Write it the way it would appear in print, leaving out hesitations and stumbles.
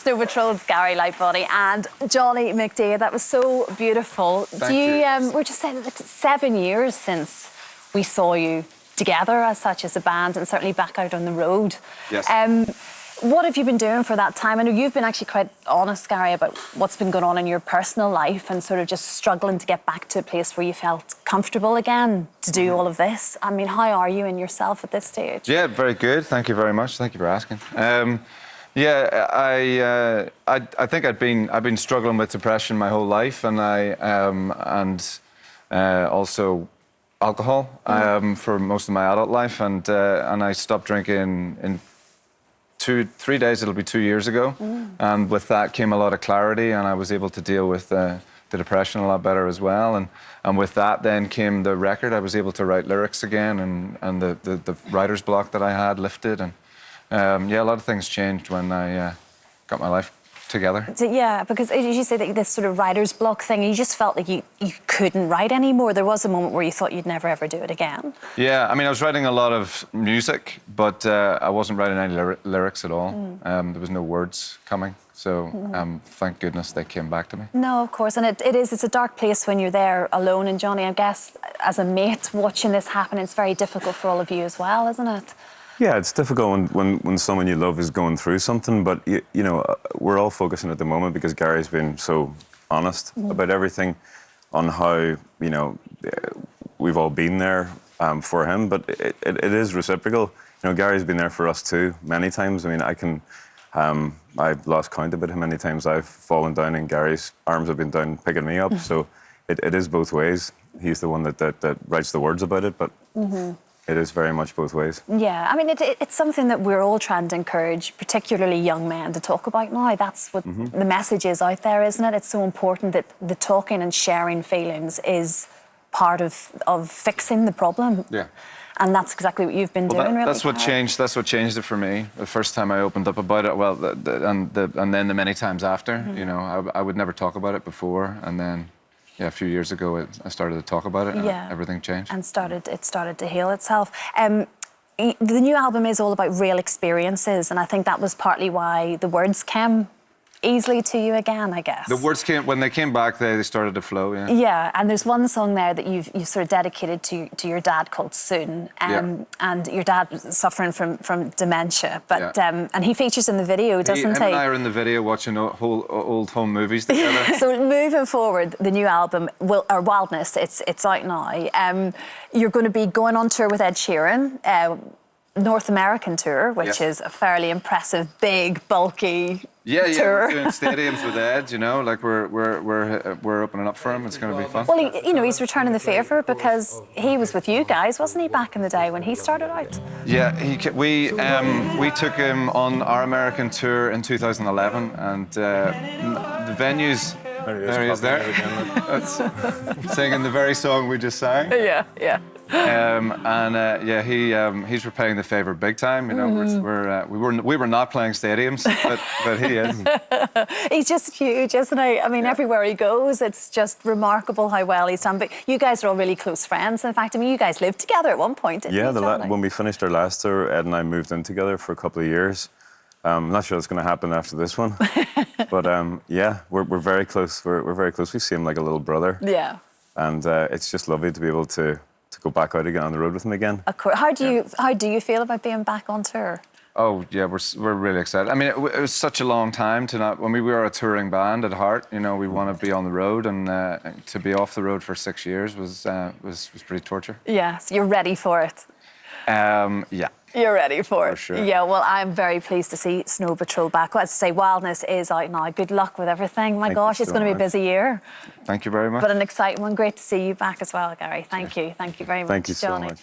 Snow Patrol's Gary Lightbody and Johnny McDade. That was so beautiful. Thank you. We're just saying it's 7 years since we saw you together as such as a band, and certainly back out on the road. Yes. What have you been doing for that time? I know you've been actually quite honest, Gary, about what's been going on in your personal life and sort of just struggling to get back to a place where you felt comfortable again to do all of this. I mean, how are you in yourself at this stage? Yeah, very good. Thank you very much. Thank you for asking. Yeah, I think I've been struggling with depression my whole life, and also alcohol for most of my adult life, and I stopped drinking in 3 days. It'll be 2 years ago, and with that came a lot of clarity, and I was able to deal with the depression a lot better as well. And with that then came the record. I was able to write lyrics again, and the writer's block that I had lifted, and yeah, a lot of things changed when I got my life together. Yeah, because as you say, that this sort of writer's block thing, you just felt like you couldn't write anymore. There was a moment where you thought you'd never ever do it again. Yeah, I mean, I was writing a lot of music, but I wasn't writing any lyrics at all. There was no words coming, so thank goodness they came back to me. No, of course, and it's a dark place when you're there alone. And Johnny, I guess as a mate watching this happen, it's very difficult for all of you as well, isn't it? Yeah, it's difficult when someone you love is going through something, but you know, we're all focusing at the moment because Gary's been so honest about everything, on how, you know, we've all been there for him, but it is reciprocal. You know, Gary's been there for us too many times. I mean, I've lost count of it how many times I've fallen down and Gary's arms have been down picking me up. So it is both ways. He's the one that writes the words about it, but it is very much both ways. Yeah, I mean, it's something that we're all trying to encourage, particularly young men, to talk about now. That's what the message is out there, isn't it? It's so important that the talking and sharing feelings is part of fixing the problem. Yeah. And that's exactly what you've been doing, really. That's what changed. That's what changed it for me. The first time I opened up about it, well, and then the many times after. You know, I would never talk about it before, and then. Yeah, a few years ago, I started to talk about it, and everything changed. And it started to heal itself. The new album is all about real experiences, and I think that was partly why the words came easily to you again, I guess. The words came, when they came back, they started to flow, yeah. Yeah, and there's one song there that you sort of dedicated to your dad called Soon, and your dad was suffering from dementia, but and he features in the video, doesn't he? Him and I are in the video watching old home movies together. So moving forward, the new album, Wildness, it's out now. You're going to be going on tour with Ed Sheeran, North American tour, which is a fairly impressive, big, bulky tour. We're doing stadiums with Ed. You know, like we're opening up for him. It's going to be fun. Well, he's returning the favour because he was with you guys, wasn't he, back in the day when he started out? Yeah, we took him on our American tour in 2011, and the venues. There he is there. That's singing the very song we just sang. Yeah. He's repaying the favour big time. You know, we were not playing stadiums, but he is. He's just huge, isn't he? I mean, everywhere he goes, it's just remarkable how well he's done. But you guys are all really close friends. In fact, I mean, you guys lived together at one point, didn't you? When we finished our last tour, Ed and I moved in together for a couple of years. I'm not sure that's going to happen after this one, but yeah, we're very close. We're very close. We see him like a little brother. Yeah. And it's just lovely to be able to go back out again on the road with him again. Of course. How do you feel about being back on tour? Oh yeah, we're really excited. I mean, it was such a long time to not. When we were a touring band at heart, you know, we want to be on the road, and to be off the road for 6 years was pretty torture. Yeah, so you're ready for it. Yeah. You're ready for it. For sure. Yeah, well, I'm very pleased to see Snow Patrol back. As I say, Wildness is out now. Good luck with everything. My gosh, it's going to be a busy year. Thank you very much. But an exciting one. Great to see you back as well, Gary. Thank you. Thank you very much, Thank you so Johnny. much.